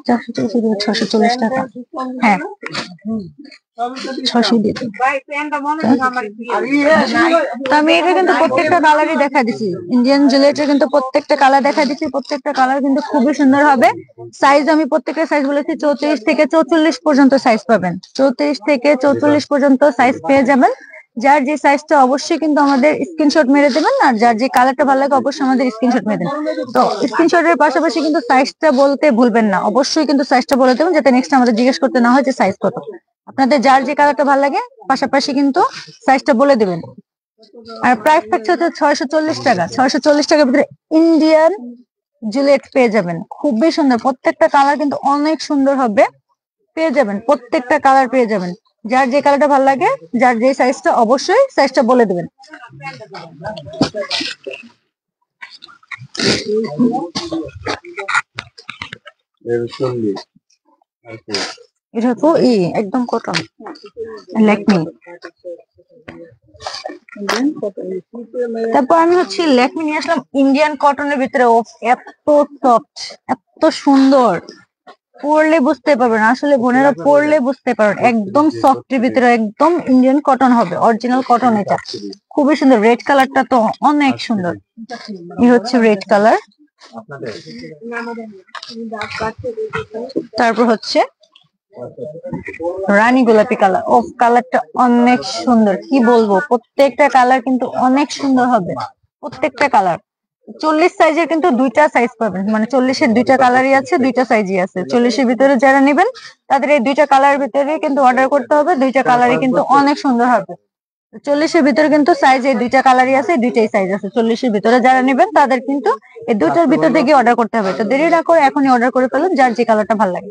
640 টাকা। হ্যাঁ, 600 দিয়ে দিন। তো আমি এটা কিন্তু প্রত্যেকটা কালারই দেখা দিছি, ইন্ডিয়ান জুয়েলারি কিন্তু প্রত্যেকটা কালার দেখা দিছি। প্রত্যেকটা কালার কিন্তু খুবই সুন্দর হবে। সাইজ আমি প্রত্যেকটা সাইজ বলেছি, 34 থেকে 44 পর্যন্ত সাইজ পাবেন। 34 থেকে 44 পর্যন্ত সাইজ পেয়ে যাবেন। যার যে সাইজটা অবশ্যই কিন্তু আমাদের স্ক্রিনশট মেরে দেবেন, আর যার যে কালারটা ভালো লাগে অবশ্যই আমাদের স্ক্রিনশট মেরে দেবেন। তো স্ক্রিনশটের পাশাপাশি কিন্তু সাইজটা বলতে ভুলবেন না, অবশ্যই কিন্তু সাইজটা বলে দেবেন, যাতে নেক্সট আমাদের জিজ্ঞেস করতে না হয় যে সাইজ কত। আপনাদের যার যে কালারটা ভালো লাগে পাশাপাশি কিন্তু সাইজটা বলে দেবেন। আর প্রাইস থাকছে হচ্ছে 640 টাকা। 640 টাকার ভিতরে ইন্ডিয়ান জুলিয়েট পেয়ে যাবেন, খুবই সুন্দর। প্রত্যেকটা কালার কিন্তু অনেক সুন্দর হবে, পেয়ে যাবেন প্রত্যেকটা কালার পেয়ে যাবেন। যার যে কালারটা ভালো লাগে, যার যে সাইজটা, অবশ্যই সাইজটা বলে দেবেন। এটা তো একদম কটন, ল্যাকমি। তারপর আমি হচ্ছে ল্যাকমি নিয়ে আসলাম ইন্ডিয়ান কটনের ভিতরে। এত সফট, এত সুন্দর, পরলে বুঝতে পারবেন, আসলে বোনেরা পরলে বুঝতে পারবেন, একদম সফটের ভিতরে একদম ইন্ডিয়ান কটন হবে, অরিজিনাল কটন। এটা খুবই সুন্দর, রেড কালারটা তো অনেক সুন্দর। এই হচ্ছে রেড কালার। তারপর হচ্ছে রানী গোলাপি কালার। ও কালারটা অনেক সুন্দর, কি বলবো, প্রত্যেকটা কালার কিন্তু অনেক সুন্দর হবে, প্রত্যেকটা কালার। 40 সাইজের কিন্তু দুইটা সাইজ পাবেন, মানে 40-এর দুইটা কালারই আছে, দুইটা সাইজই আছে। 40-এর ভিতরে যারা নেবেন তাদের এই দুইটা কালার ভিতরে কিন্তু অর্ডার করতে হবে, দুইটা কালারই কিন্তু অনেক সুন্দর হবে। 40-এর ভিতরে কিন্তু সাইজ এই দুইটা কালারই আছে, দুইটাই সাইজ আছে। 40-এর ভিতরে যারা নেবেন তাদের কিন্তু এই দুইটার ভিতর থেকে অর্ডার করতে হবে। তো দেরি না করে এখনই অর্ডার করে ফেলুন, যার যে কালারটা ভালো লাগে।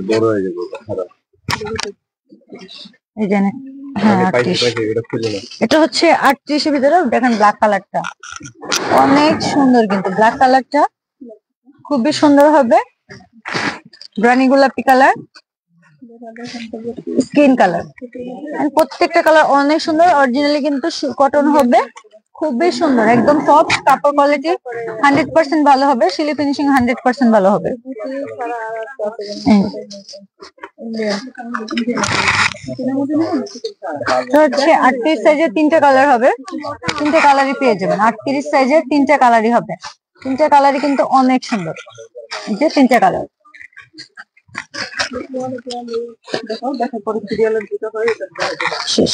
বড় হয়ে যাবে খারাপ। এই যে হ্যাঁ 38 এটা হচ্ছে 38 এর ভিতরে দেখেন ব্ল্যাক কালারটা অনেক সুন্দর, কিন্তু ব্ল্যাক কালারটা খুবই সুন্দর হবে। রানী গোলাপি কালার, স্কিন কালার, প্রত্যেকটা কালার অনেক সুন্দর। অরিজিনালি কিন্তু কটন হবে, খুবই সুন্দর, একদম সফট। কাপড় কোয়ালিটি 100% ভালো হবে, সিলি ফিনিশিং 100% ভালো হবে। তো হচ্ছে 38 সাইজের 3টা কালার হবে, 3টে কালারই পেয়ে যাবেন। 38 সাইজের 3টা কালারই হবে, 3টা কালারই কিন্তু অনেক সুন্দর। এই যে 3টা কালার। শেষ।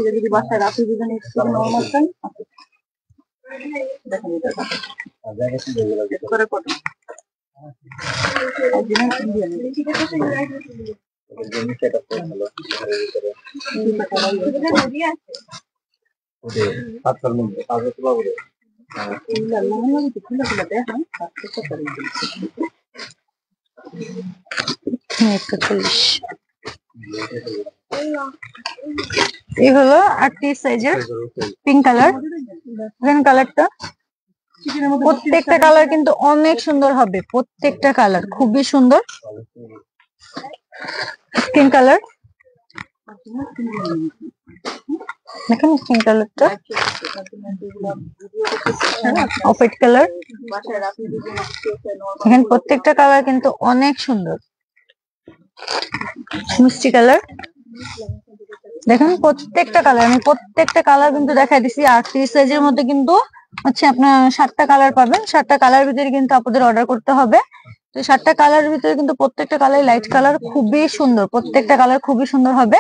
যদি বাসায় রাখি যদি নর্মাল চাই দেখেন এটা করে কটন এই হলো 38 সাইজের পিঙ্ক কালার। কালারটা প্রত্যেকটা কালার কিন্তু অনেক সুন্দর হবে, প্রত্যেকটা কালার খুবই সুন্দর। স্কিন কালার দেখেন, স্কিন কালারটা অফ হোয়াইট কালার। দেখেন প্রত্যেকটা কালার কিন্তু অনেক সুন্দর। মিষ্টি কালার দেখেন, প্রত্যেকটা কালার, আমি প্রত্যেকটা কালার কিন্তু দেখাই দিছি। 38 সাইজের মধ্যে কিন্তু হচ্ছে আপনার 7টা কালার পাবেন। 7টা কালার ভিতরে কিন্তু আপনাদের অর্ডার করতে হবে। তো 7টা কালার ভিতরে কিন্তু প্রত্যেকটা কালার লাইট কালার, খুবই সুন্দর, প্রত্যেকটা কালার খুবই সুন্দর হবে।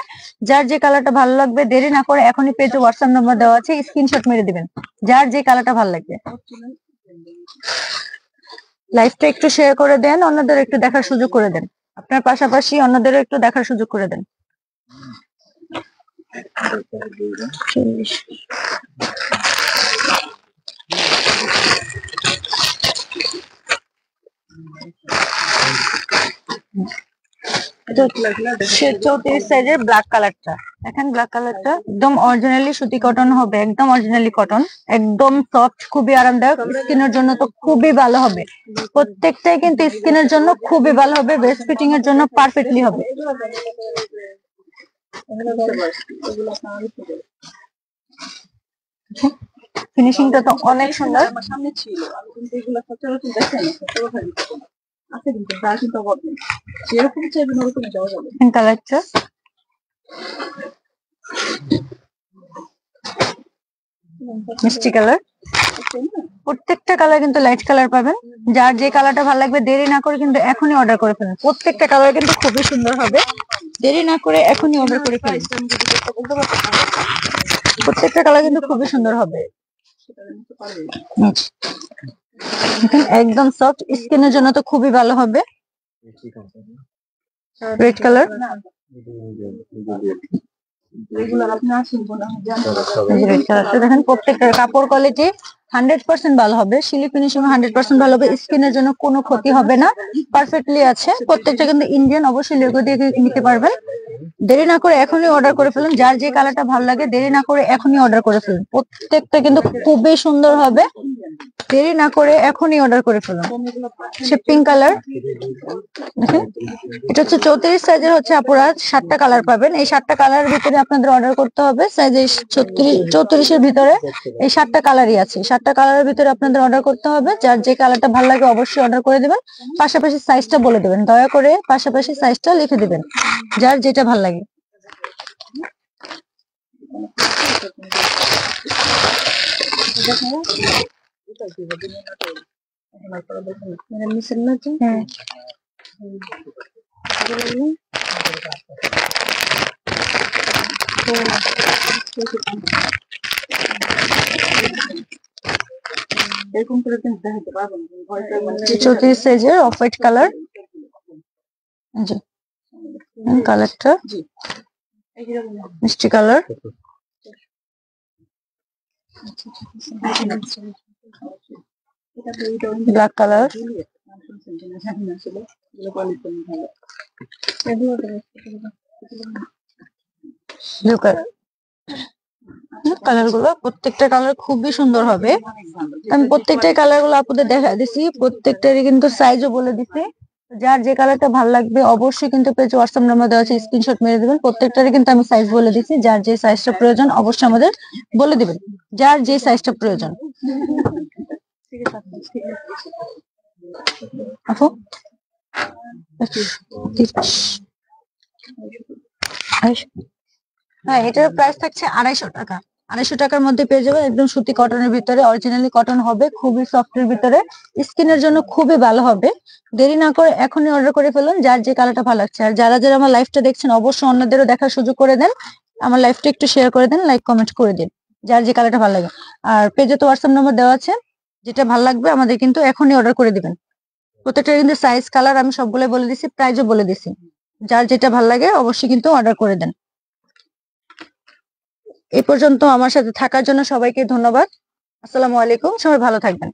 যার যে কালারটা ভালো লাগবে দেরি না করে এখনই পেজে হোয়াটসঅ্যাপ নাম্বার দেওয়া আছে, স্ক্রিনশট মেরে দিবেন যার যে কালারটা ভালো লাগবে। লাইভটা একটু শেয়ার করে দেন, অন্যদের একটু দেখার সুযোগ করে দেন, আপনার পাশাপাশি অন্যদেরও একটু দেখার সুযোগ করে দেন। এটা 34 সাইজের ব্ল্যাক কালারটা দেখেন, ব্ল্যাক কালারটা একদম অরিজিনালি সুতি কটন হবে, একদম অরিজিনালি কটন, একদম সফট, খুবই আরামদায়ক। স্কিনের জন্য তো খুবই ভালো হবে, প্রত্যেকটাই কিন্তু স্কিনের জন্য খুবই ভালো হবে, বেস্ট ফিটিং এর জন্য পারফেক্টলি হবে। ফিনিশিংটা তো অনেক সুন্দর। আমার সামনে ছিল, আমি কিন্তু এগুলো সচরাচর দেখাই না, সচরাচর আছে কিন্তু তার কিন্তু অভাব নেই, যেরকম চাইবেন ওরকম যাওয়া যাবে। কালারটা মিষ্টি কালার, প্রত্যেকটা কালার কিন্তু লাইট কালার পাবেন। যার যে কালারটা ভালো লাগবে দেরি না করে কিন্তু এখনই অর্ডার করে ফেলুন, প্রত্যেকটা কালার কিন্তু খুবই সুন্দর হবে, দেরি না করে এখনই অর্ডার করে ফেলুন। প্রত্যেকটা কালার কিন্তু খুবই সুন্দর হবে, একদম সফট, স্কিনের জন্য তো খুবই ভালো হবে। রেড কালার দেখেন, প্রত্যেকটা কাপড় কোয়ালিটি 100% ভালো হবে, সিলি ফিনিশিং 100% ভালো হবে, স্কিনের জন্য কোনো ক্ষতি হবে না, পারফেক্টলি আছে। প্রত্যেকটা কিন্তু ইন্ডিয়ান, অবশ্যই লোগো দিয়ে নিতে পারবেন। দেরি না করে এখনই অর্ডার করে ফেলুন, যার যে কালারটা ভালো লাগে দেরি না করে এখনই অর্ডার করে ফেলুন, প্রত্যেকটা কিন্তু খুবই সুন্দর হবে, দেরি না করে এখনই অর্ডার করে ফেলুন। সে পিঙ্ক কালার, এটা হচ্ছে 34 সাইজের, হচ্ছে আপুরা 7টা কালার পাবেন। এই 7টা কালারের ভিতরে আপনাদের অর্ডার করতে হবে, সাইজ 34 এর ভিতরে এই 7টা কালারই আছে, 7টা কালারের ভিতরে আপনাদের অর্ডার করতে হবে। যার যে কালারটা ভালো লাগে অবশ্যই অর্ডার করে দিবেন, পাশাপাশি সাইজটা বলে দেবেন, দয়া করে পাশাপাশি সাইজটা লিখে দিবেন যার যেটা ভালো লাগে। এরকম করে দেখাতে পারবেন 34 সাইজের অফ হোয়াইট কালার, জি কালারটা মিষ্টি colour, black colour, blue colour. Colour গুলো প্রত্যেকটা কালার খুবই সুন্দর হবে। আমি প্রত্যেকটা কালার গুলো আপনাদের দেখা দিছি, প্রত্যেকটারই কিন্তু সাইজও বলে দিছি। যার যে কালারটা ভালো লাগবে অবশ্যই কিন্তু পেজ হোয়াটসঅ্যাপ নাম্বার দেওয়া আছে, স্ক্রিনশট মেরে দিবেন। প্রত্যেকটারই কিন্তু আমি সাইজ বলে দিছি, যার যে সাইজটা প্রয়োজন অবশ্যই আমাদের বলে দিবেন, যার যে সাইজটা প্রয়োজন। আপু হ্যাঁ, এটার প্রাইস থাকছে 250 টাকা। 250 টাকার মধ্যে পেয়ে যাবেন, একদম সুতি কটনের ভিতরে, অরিজিনালি কটন হবে, খুবই সফটের ভিতরে, স্কিনের জন্য খুবই ভালো হবে। দেরি না করে এখনই অর্ডার করে ফেলুন, যার যে কালারটা ভালো লাগছে। আর যারা যারা আমার লাইভটা দেখছেন অবশ্যই অন্যদেরও দেখার সুযোগ করে দেন, আমার লাইভটা একটু শেয়ার করে দেন, লাইক কমেন্ট করে দিন, যার যে কালারটা ভালো লাগে। আর পেজে তো হোয়াটসঅ্যাপ নাম্বার দেওয়া আছে, যেটা ভালো লাগবে আমাদের কিন্তু এখনই অর্ডার করে দিবেন। প্রত্যেকটা কিন্তু সাইজ কালার আমি সবগুলো বলে দিছি, প্রাইসও বলে দিছি, যার যেটা ভালো লাগে অবশ্যই কিন্তু অর্ডার করে দেন। এই পর্যন্ত আমার সাথে থাকার জন্য সবাইকে ধন্যবাদ। আসসালামু আলাইকুম, সবাই ভালো থাকবেন।